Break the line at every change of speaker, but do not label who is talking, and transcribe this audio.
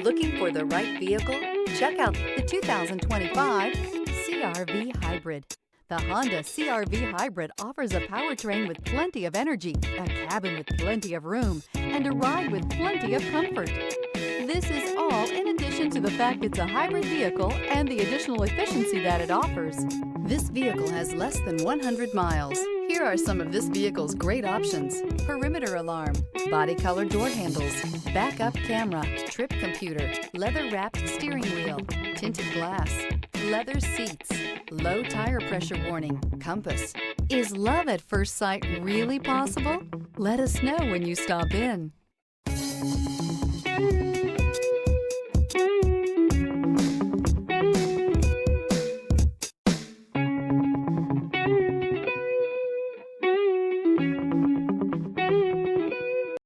Looking for the right vehicle? Check out the 2025 CR-V Hybrid. The Honda CR-V Hybrid offers a powertrain with plenty of energy, a cabin with plenty of room, and a ride with plenty of comfort. This is all in addition to the fact it's a hybrid vehicle and the additional efficiency that it offers. This vehicle has less than 100 miles. Here are some of this vehicle's great options: perimeter alarm, body color door handles, backup camera, trip computer, leather-wrapped steering wheel, tinted glass, leather seats, low tire pressure warning, compass. Is love at first sight really possible? Let us know when you stop in.